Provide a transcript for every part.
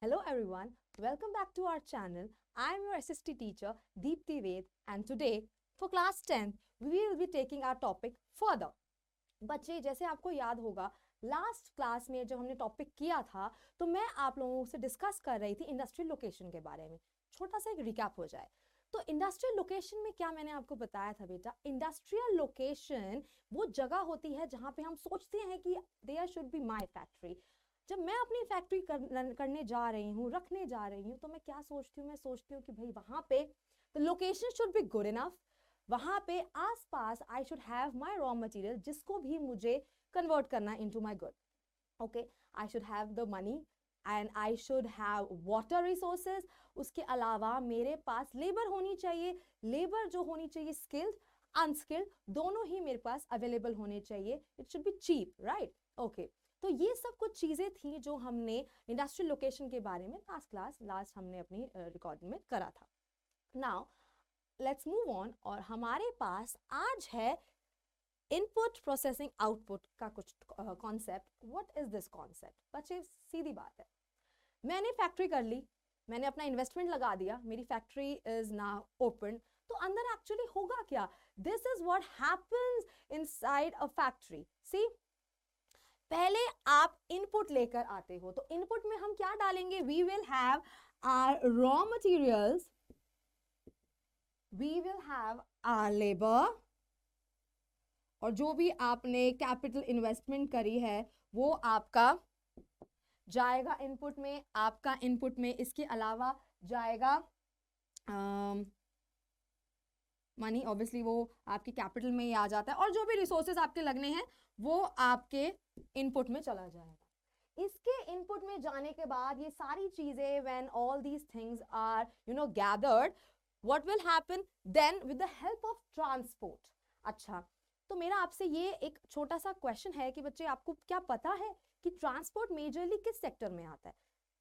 Hello everyone, welcome back to our channel. I am your SST teacher Deepti Ved and today for class 10th we will be taking our topic further. बच्चे जैसे आपको याद होगा last class में जब हमने topic किया था तो मैं आप लोगों से डिस्कस कर रही थी इंडस्ट्रियल लोकेशन के बारे में. छोटा सा एक रिकैप हो जाए तो इंडस्ट्रियल लोकेशन में क्या मैंने आपको बताया था बेटा. इंडस्ट्रियल लोकेशन वो जगह होती है जहाँ पे हम सोचते हैं कि there should be my factory. जब मैं अपनी फैक्ट्री करने जा रही हूँ, रखने जा रही हूँ, तो मैं क्या सोचती हूँ, मैं सोचती हूँ कि भाई वहां पे the location should be good enough. वहां पे आसपास I should have my raw material जिसको भी मुझे कन्वर्ट करना into my good. Okay, I should have the money and I should have water resources. उसके अलावा मेरे पास लेबर होनी चाहिए. लेबर जो होनी चाहिए स्किल्ड अनस्किल्ड दोनों ही मेरे पास अवेलेबल होने चाहिए. It should be cheap, right. Okay, तो ये सब कुछ चीजें थी जो हमने इंडस्ट्रियल लोकेशन के बारे में लास्ट हमने अपनी रिकॉर्डिंग में करा था. Now let's move on. और हमारे पास आज है इनपुट प्रोसेसिंग आउटपुट का कुछ concept. What is this concept बच्चे? सीधी बात है, मैंने फैक्ट्री कर ली, मैंने अपना इन्वेस्टमेंट लगा दिया, मेरी फैक्ट्री इज नाउ ओपन. तो अंदर एक्चुअली होगा क्या? This is what happens inside a factory. See, पहले आप इनपुट लेकर आते हो तो इनपुट में हम क्या डालेंगे? We will have our raw materials, we will have our labour, और जो भी आपने कैपिटल इन्वेस्टमेंट करी है वो आपका जाएगा इनपुट में. आपका इनपुट में इसके अलावा जाएगा मनी. ऑब्वियसली वो आपके कैपिटल में ही आ जाता है, और जो भी रिसोर्सेज आपके लगने हैं वो आपके इनपुट में चला जाएगा. इसके इनपुट में जाने के बाद ये सारी चीजें when all these things are gathered, what will happen then with the help of transport. अच्छा, तो मेरा आपसे ये एक छोटा सा क्वेश्चन है कि बच्चे आपको क्या पता है कि ट्रांसपोर्ट मेजरली किस सेक्टर में आता है?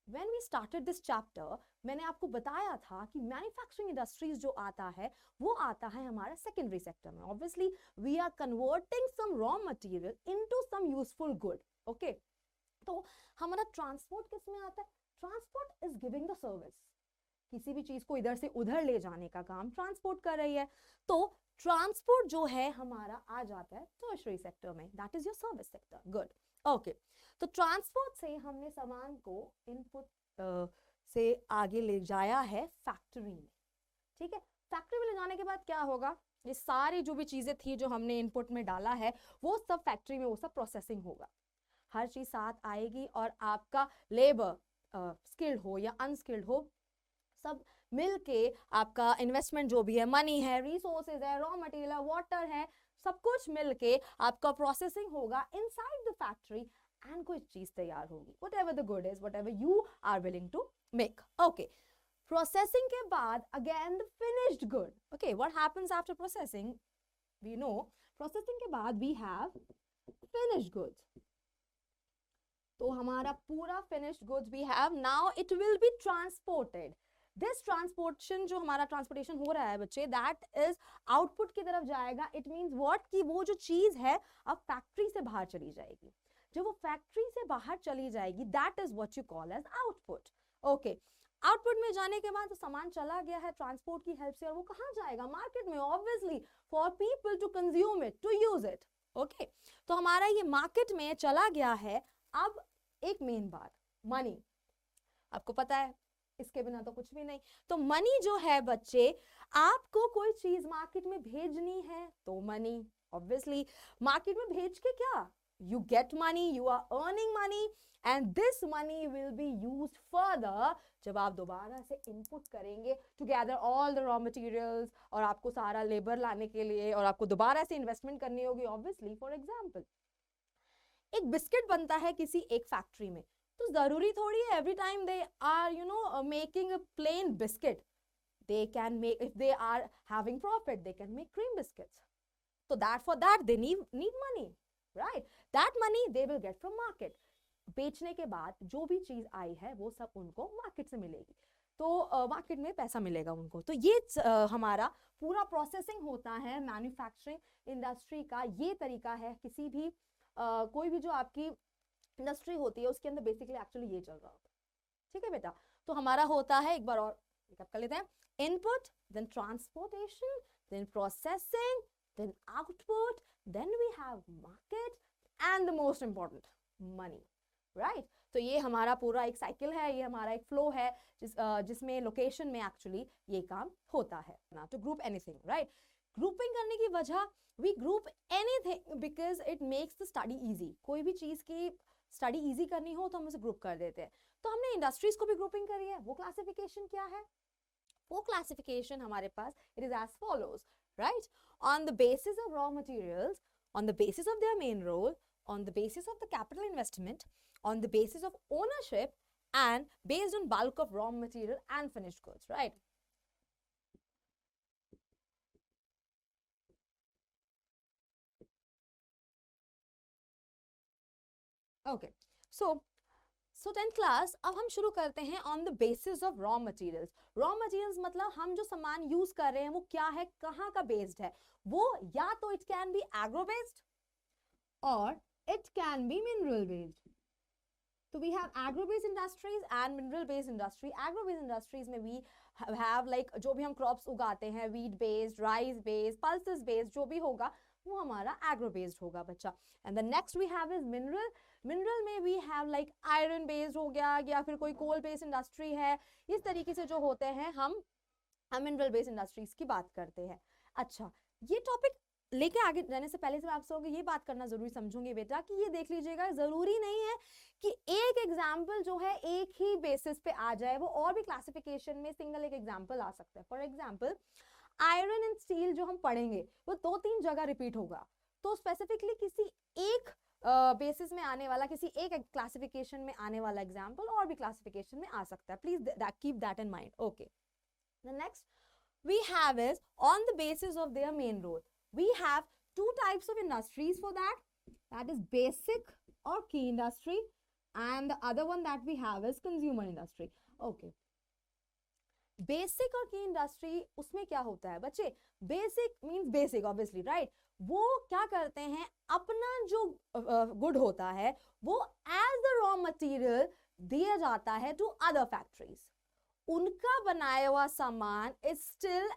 When we started this chapter, मैंने आपको बताया था कि मैन्युफैक्चरिंग इंडस्ट्रीज जो आता है वो आता है हमारा सेकेंडरी सेक्टर में. Obviously we are converting some raw material into some useful good. Okay, तो हमारा ट्रांसपोर्ट किस में आता है? Transport is giving the service. किसी भी चीज को इधर से उधर ले जाने का काम ट्रांसपोर्ट कर रही है. तो ट्रांसपोर्ट जो है हमारा आ जाता है टर्शियरी सेक्टर में. That is your service sector. Good. Okay, तो ट्रांसपोर्ट से हमने सामान को इनपुट से आगे ले जाया है फैक्ट्री में. ठीक है, फैक्ट्री में ले जाने के बाद क्या होगा? ये सारी जो भी चीजें थी जो हमने इनपुट में डाला है वो सब फैक्ट्री में वो सब प्रोसेसिंग होगा. हर चीज साथ आएगी और आपका लेबर स्किल्ड हो या अनस्किल्ड हो, सब मिलके आपका इन्वेस्टमेंट जो भी है, मनी है, रिसोर्सेज है, रॉ मटेरियल है, वाटर है, सब कुछ मिलके आपका प्रोसेसिंग होगा इनसाइड द फैक्ट्री एंड कोई चीज तैयार होगी. Whatever the good is, whatever you are willing to make. Okay, processing के बाद again the finished good. Okay, what happens after processing? We know processing के बाद वी हैव फिनिश्ड गुड्स. तो हमारा पूरा finished goods we have. Now it will be transported. This transportation जो हमारा transportation हो रहा है बच्चे, दैट इज आउटपुट की तरफ जाएगा. इट मींस व्हाट कि वो जो चीज है अब फैक्ट्री से बाहर चली जाएगी. जब वो फैक्ट्री से बाहर चली जाएगी that is what you call as output. Okay, output में जाने के बाद तो सामान चला गया है ट्रांसपोर्ट की हेल्प से, और वो कहाँ जाएगा? मार्केट में, obviously for people to consume it, to use it. Okay, तो हमारा ये मार्केट में चला गया है. अब एक मेन बात, मनी. आपको पता है इसके बिना तो कुछ भी नहीं. तो मनी जो है बच्चे, आपको कोई चीज मार्केट में भेजनी है तो मनी. ऑब्वियसली मार्केट में भेज के क्या? You get money, you are earning money, and this money will be used further जब आप दोबारा से इनपुट करेंगे to gather all the raw materials, और आपको सारा लेबर लाने के लिए, और आपको दोबारा से इन्वेस्टमेंट करनी होगी. ऑब्वियसली फॉर एग्जाम्पल एक बिस्किट बनता है किसी एक फैक्ट्री में, तो जरूरी थोड़ी है every time they are making a plain biscuit. they can make, if they are having profit, they can make cream biscuits. So that for that they need money, right? That money they will get from market. बेचने के बाद जो भी चीज आई है वो सब उनको मार्केट से मिलेगी, तो मार्केट में पैसा मिलेगा उनको. तो ये हमारा पूरा प्रोसेसिंग होता है मैन्युफैक्चरिंग इंडस्ट्री का. ये तरीका है. किसी भी कोई भी जो आपकी इंडस्ट्री होती है उसके अंदर बेसिकली एक्चुअली ये चल रहा होता है. ठीक है बेटा, तो हमारा होता है, एक बार और रिकैप कर लेते हैं, input, then transportation, then processing, then output, then we have market and the most important money, right. तो ये हमारा पूरा एक साइकिल है, ये हमारा एक फ्लो है जिसमें लोकेशन में एक्चुअली ये काम होता है ना, to group anything, right. Grouping करने की वजह, we group anything because it makes the study easy. कोई भी चीज की स्टडी इजी करनी हो तो हम उसे ग्रुप कर देते हैं। तो हमने इंडस्ट्रीज को भी ग्रुपिंग करी है, वो क्लासिफिकेशन क्या है, वो क्लासिफिकेशन हमारे पास it is as follows, right. On the basis of raw materials, on the basis of their main role, on the basis of the capital investment, on the basis of ownership, and based on bulk of raw material and finished goods, right? Okay, so 10th class, अब हम शुरू करते हैं on the basis of raw materials. Raw materials मतलब हम जो सामान use कर रहे हैं वो क्या है, कहाँ का बेस्ड है, वो या तो it can be agro based or it can be mineral based. So we have agro based industries and mineral based industry. Agro based industries में we have like जो भी हम crops उगाते हैं, wheat based, rice based, pulses based, जो भी होगा वो हमारा agro based होगा बच्चा. And the next we have is mineral. Mineral में we have like iron based हो गया, या फिर कोई coal based industry है. इस तरीके से जो होते हैं हम mineral based industries की बात करते हैं. अच्छा, ये टॉपिक लेके आगे जाने से पहले से आप सबको ये बात करना जरूरी समझूंगे बेटा कि ये देख लीजिएगा, जरूरी नहीं है कि एक एग्जाम्पल जो है एक ही बेसिस पे आ जाए, वो और भी क्लासिफिकेशन में सिंगल एक एग्जाम्पल आ सकता है. For example iron and steel जो हम पढ़ेंगे वो 2-3 जगह रिपीट होगा, तो स्पेसिफिकली किसी एक बेसिस में आने वाला, किसी एक क्लासिफिकेशन में आने वाला एग्जाम्पल और भी क्लासिफिकेशन में आ सकता है. Please keep that in mind. Okay, the next we have is on the basis of their main role. We have 2 types of industries for that. That is basic or key industry, and the other one that we have is consumer industry. Okay. Basic और key industry उसमें क्या होता है बच्चे? Basic means basic obviously, right? वो क्या करते हैं, अपना जो गुड होता है वो as the raw material दिया जाता है to other factories. उनका बनाया हुआ सामान is still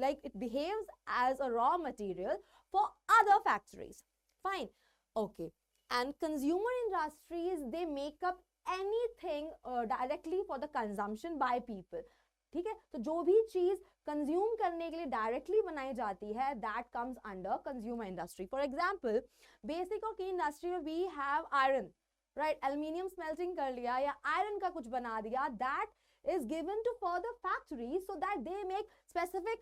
like it behaves as a raw material for other factories. Fine. Okay. And consumer industries, they make up anything directly for the consumption by people. ठीक है, तो जो भी चीज कंज्यूम करने के लिए डायरेक्टली बनाई जाती है that comes under consumer industry. For example, basic और की इंडस्ट्री में we have iron, right? Aluminium smelting कर लिया या आयरन का कुछ बना दिया, that is given to further factories so that they make specific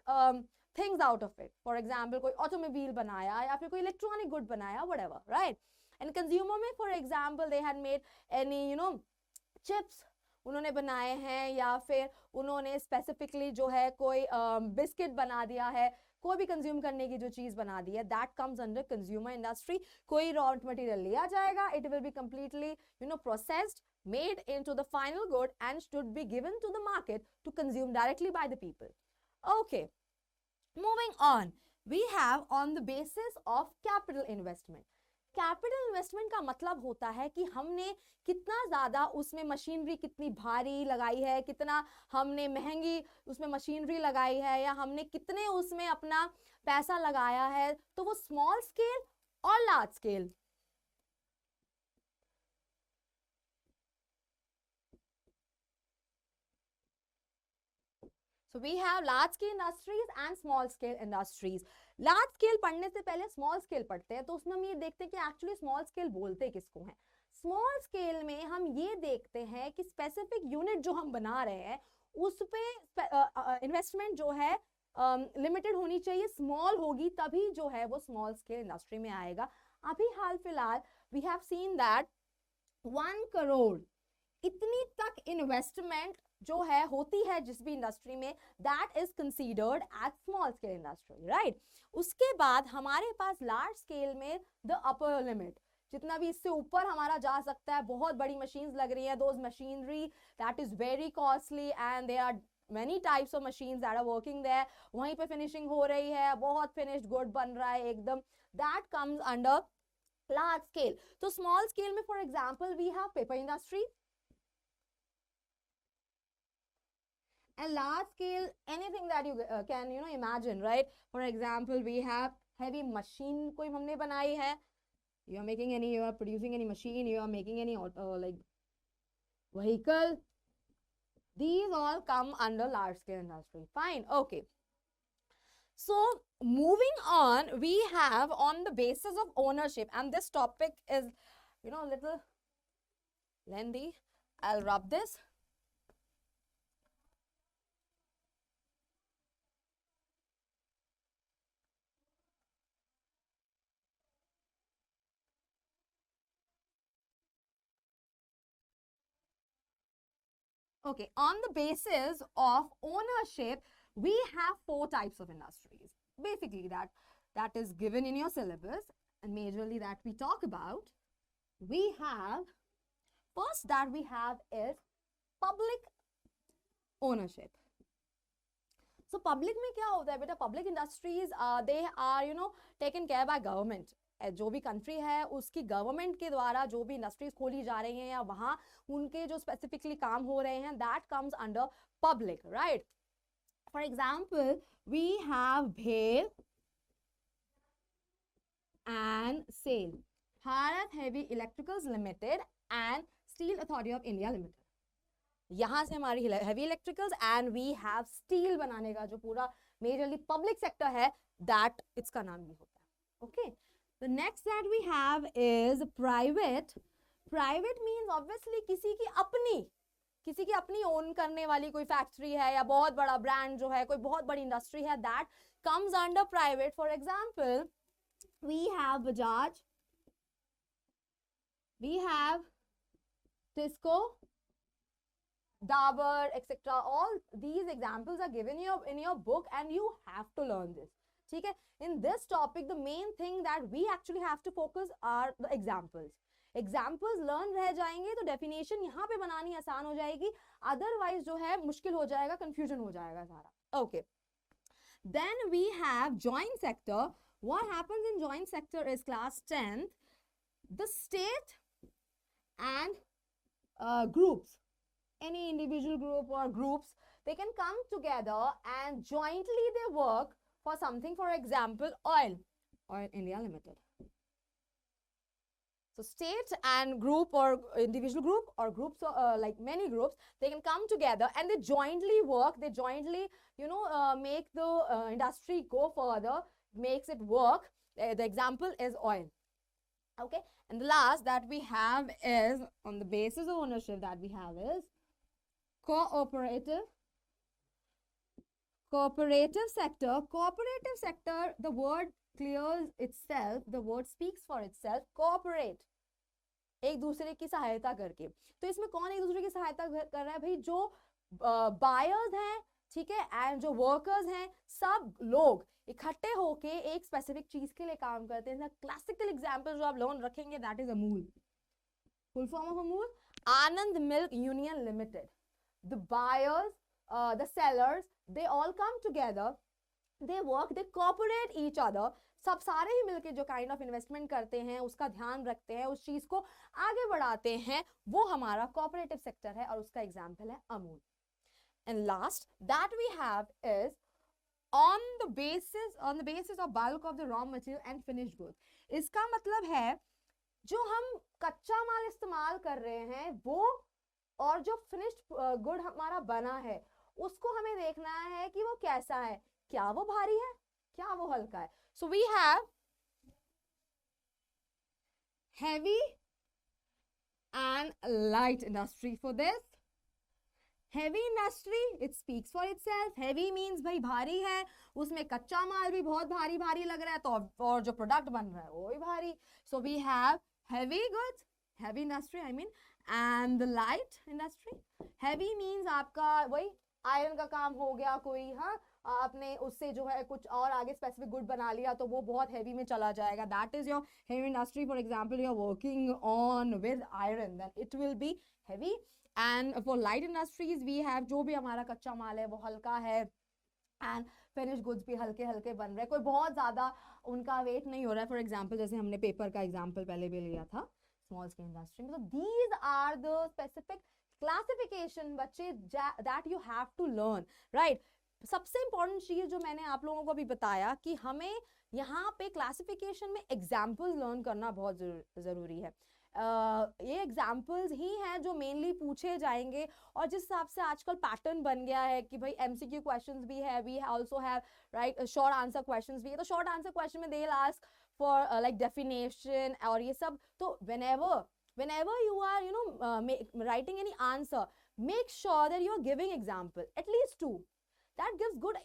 things out of it. For example, कोई ऑटोमोबाइल बनाया या फिर कोई इलेक्ट्रॉनिक गुड बनाया, whatever, right? And consumer में for example they had made any chips उन्होंने बनाए हैं, या फिर उन्होंने स्पेसिफिकली जो है कोई बिस्किट बना दिया है, कोई भी कंज्यूम करने की जो चीज बना दी है, that comes under consumer industry. कोई रॉ मटेरियल लिया जाएगा, it will be completely processed, made into the final good and should be given to the market to consume directly by the people. Okay, moving on, we have on the basis of capital investment. Capital investment का मतलब होता है कि हमने कितना ज्यादा उसमें machinery कितनी भारी लगाई है, कितना हमने महंगी उसमें मशीनरी लगाई है, या हमने कितने उसमें अपना पैसा लगाया है. तो वो स्मॉल स्केल और large scale. So we have large scale industries and small scale industries. Large scale पढ़ने से पहले स्मॉल स्केल पढ़ते हैं, तो उसमें हम ये देखते हैं कि एक्चुअली स्मॉल स्केल बोलते किसको हैं. स्मॉल स्केल में हम ये देखते हैं कि स्पेसिफिक यूनिट जो हम बना रहे हैं उस पे इन्वेस्टमेंट जो है लिमिटेड होनी चाहिए, स्मॉल होगी तभी जो है वो स्मॉल स्केल इंडस्ट्री में आएगा. अभी हाल फिलहाल we have seen that 1 crore इतनी तक इन्वेस्टमेंट जो है होती है जिस भी इंडस्ट्री में, that is considered as small scale industry, right. उसके बाद हमारे पास लार्ज स्केल में द अपर लिमिट, जितना भी इससे ऊपर हमारा जा सकता है, बहुत बड़ी मशीन्स लग रही है, those machinery that is very costly and there are many types of machines that are working there. वहीं पे फिनिशिंग हो रही है, बहुत फिनिश्ड गुड बन रहा है एकदम, that comes under large scale. तो small scale में for example we have paper industry, And large scale, anything that you can imagine, right? For example, we have heavy machine कोई हमने बनाई है, you are making any, you are producing any machine, you are making any like vehicle, these all come under large scale industry. Fine, okay. So moving on, we have on the basis of ownership, and this topic is a little lengthy. I'll rub this. Okay, on the basis of ownership, we have 4 types of industries. Basically, that is given in your syllabus, and majorly that we talk about. We have, first that we have is public ownership. So public में क्या होता है बेटा? Public industries, they are taken care by government. जो भी country है उसकी government के द्वारा जो भी इंडस्ट्रीज खोली जा रही हैं या वहां उनके जो स्पेसिफिकली काम हो रहे हैं, that comes under public, right? For example, we have भेल and SAIL, Bharat heavy electricals limited and steel authority of India limited. यहां से हमारी heavy electricals and we have steel बनाने का जो पूरा मेजरली पब्लिक सेक्टर है, दैट इसका नाम ये होता है। Okay, the next that we have is private. Private means obviously किसी की अपनी ओन करने वाली कोई फैक्ट्री है या बहुत बड़ा ब्रांड जो है, कोई बहुत बड़ी इंडस्ट्री है, that comes under private. For example, we have Bajaj, we have Tisco, Dabur, etc. All these examples are given in your book and you have to learn this. ठीक है? In this topic, the main thing that we actually have to focus are the examples. Examples learn रह जाएंगे तो definition यहाँ पे बनानी आसान हो जाएगी, otherwise जो है मुश्किल हो जाएगा, confusion हो जाएगा सारा. Okay. Then we have joint sector. What happens in joint sector is class 10th, the state and groups, any individual group or groups, they can come together and jointly they work for something. For example, Oil India Limited. So state and group or individual group or groups, like many groups, they can come together and they jointly work, they jointly make the industry go further, makes it work. The example is oil. Okay, and the last that we have is, on the basis of ownership that we have, is cooperative sector. Cooperative sector, the word clears itself, the word speaks for itself. Cooperate, एक दूसरे की सहायता करके. तो इसमें कौन एक दूसरे की सहायता कर रहा है भाई? जो बायर्स हैं, ठीक है, एंड जो वर्कर्स हैं, सब लोग इकट्ठे होके एक स्पेसिफिक चीज के लिए काम करते हैं. क्लासिकल एग्जांपल जो आप लोन रखेंगे, that is Amul. Full form of Amul, Anand milk union limited. The buyers, the sellers, they all come together, they work, they cooperate each other. सब सारे ही मिलके जो काइंड ऑफ इन्वेस्टमेंट करते हैं, उसका ध्यान रखते हैं, उस चीज को आगे बढ़ाते हैं, वो हमारा कोऑपरेटिव सेक्टर है और उसका एग्जांपल है Amul. And last that we have is on the basis of bulk of the raw material and finished goods. इसका मतलब है जो हम कच्चा माल इस्तेमाल कर रहे हैं वो और जो फिनिश्ड गुड हमारा बना है, उसको हमें देखना है कि वो कैसा है, क्या वो भारी है, क्या वो हल्का है. So we have heavy and light industry for this. Heavy industry, it speaks for itself. Heavy means भाई भारी है, उसमें कच्चा माल भी बहुत भारी भारी लग रहा है, तो और जो प्रोडक्ट बन रहा है वो भी भारी. So we have heavy goods, heavy industry I mean, and the light industry. Heavy means आपका वही आयरन का काम हो गया कोई, हाँ, आपने उससे जो है कुछ और आगे स्पेसिफिक गुड बना लिया तो वो बहुत हैवी में चला जाएगा. That is your heavy industry. For example, you are working on with iron, then it will be heavy. And for light industries we have जो भी हमारा कच्चा माल है वो हल्का है, एंड फिनिश गुड्स भी हल्के हल्के बन रहे हैं, कोई बहुत ज़्यादा उनका वेट नहीं हो रहा है. फॉर एग्जाम्पल, जैसे हमने पेपर का एग्जाम्पल पहले भी लिया था स्मॉल स्केल इंडस्ट्री में. तो these are the specific classification बच्चे that you have to learn, right. सबसे इंपॉर्टेंट चीज जो मैंने आप लोगों को अभी बताया कि हमें यहाँ पे क्लासिफिकेशन में एग्जाम्पल्स लर्न करना बहुत जरूरी है। ये एग्जाम्पल्स ही हैं जो मेनली पूछे जाएंगे, और जिस हिसाब से आजकल पैटर्न बन गया है कि भाई एमसीक्यू क्वेश्चंस भी है, we also have write short answer questions भी है, तो शॉर्ट आंसर क्वेश्चन में they will ask for like definition और ये सब। तो whenever you are writing any answer, make sure that you are giving example, at least 2. That gives good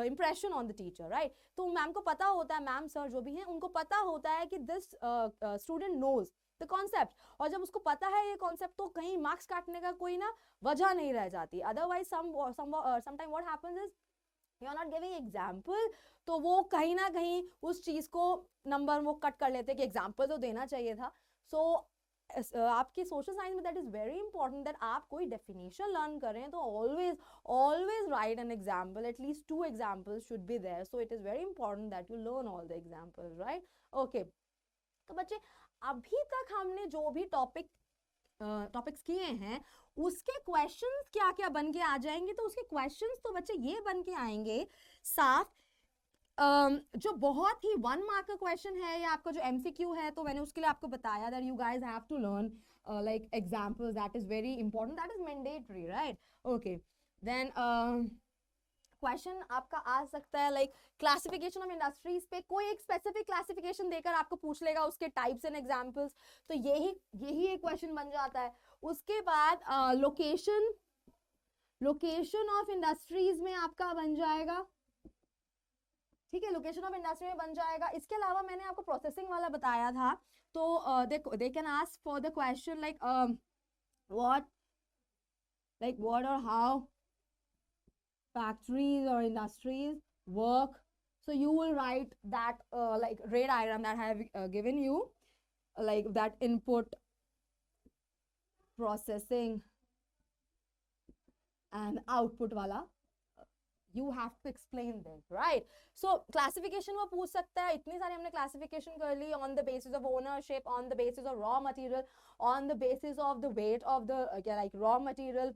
impression on the teacher, right? तो ma'am को पता होता है, मैम सर जो भी हैं उनको पता होता है कि this student knows the concept, और जब उसको पता है ये concept तो कहीं मार्क्स काटने का कोई ना वजह नहीं रह जाती। Otherwise sometime what happens is you are not giving example, तो वो कहीं ना कहीं उस चीज को नंबर वो कट कर लेते कि एग्जाम्पल तो देना चाहिए था। सो आपके सोशल साइंस में that is very important that आप कोई डेफिनेशन लर्न करें तो always write an example, at least 2 examples should be there, so it is very important that you learn all the examples, right. Okay, तो बच्चे अभी तक हमने जो भी टॉपिक्स किए हैं उसके क्वेश्चंस क्या क्या बन के आ जाएंगे, तो उसके क्वेश्चंस तो बच्चे ये बन के आएंगे साफ। जो बहुत ही 1 मार्क का क्वेश्चन है या आपका जो एमसीक्यू है, तो मैंने उसके लिए आपको बताया that you guys have to learn like examples, that is very important, that is mandatory, right. Okay, then question आपका आ सकता है लाइक क्लासिफिकेशन ऑफ इंडस्ट्रीज पे, कोई एक स्पेसिफिक क्लासिफिकेशन देकर आपको पूछ लेगा उसके टाइप्स एंड एग्जांपल्स, तो यही एक क्वेश्चन बन जाता है। उसके बाद लोकेशन ऑफ इंडस्ट्रीज में आपका बन जाएगा, ठीक है, लोकेशन ऑफ इंडस्ट्री में बन जाएगा। इसके अलावा मैंने आपको प्रोसेसिंग वाला बताया था, तो देखो they can ask for the question like what or how factories or industries work, so you will write that like ray diagram that I have given you, like that input, processing and output wala, you have to explain them, right? So classification वो पूछ सकता है, इतनी सारी हमने classification कर ली, on the basis of ownership, on the basis of raw material, on the basis of the weight of the like raw material,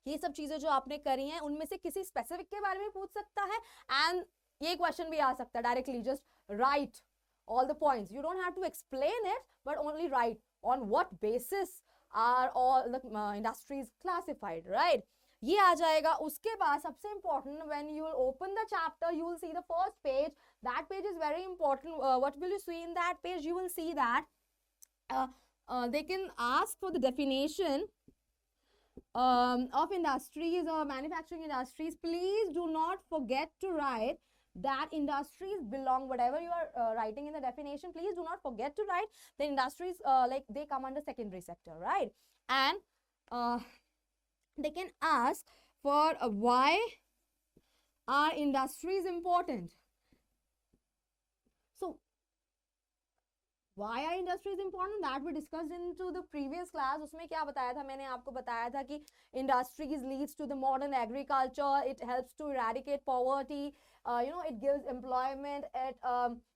ये सब चीजें जो आपने करी हैं उनमें से किसी स्पेसिफिक के बारे में पूछ सकता है। एंड ये क्वेश्चन भी आ सकता है directly, just right all the points, you don't have to explain it but only write on what basis are all the industries classified, right? ये आ जाएगा। उसके बाद सबसे important, when you will open the chapter you will see the first page, that page is very important. What will you see in that page? You will see that they can ask for the definition of industries or manufacturing industries. Please do not forget to write that industries belong, whatever you are writing in the definition, please do not forget to write the industries like they come under secondary sector, right? And they can ask for why are industries important. So why are industries important, that we discussed into the previous class. उसमें क्या बताया था मैंने आपको बताया था कि industries leads to the modern agriculture, it helps to eradicate poverty, it gives employment, it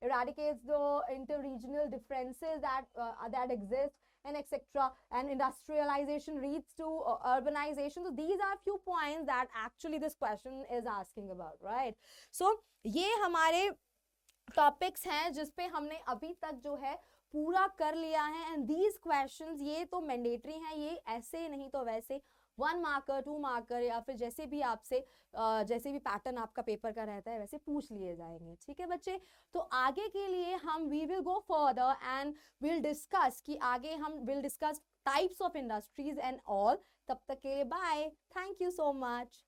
eradicates the inter-regional differences that exist, and etc. And industrialization leads to urbanization. So these are few points that actually this question is asking about, right? So ये हमारे topics हैं जिसपे हमने अभी तक जो है पूरा कर लिया है। एंड दीज क्वेश्चंस ये तो मैंडेटरी हैं, ये ऐसे नहीं तो वैसे 1 मार्कर 2 मार्कर या फिर जैसे भी आपसे जैसे भी पैटर्न आपका पेपर का रहता है वैसे पूछ लिए जाएंगे, ठीक है बच्चे। तो आगे के लिए हम we will go further and will discuss कि आगे हम will discuss types of industries and all. तब तक के लिए bye, thank you so much.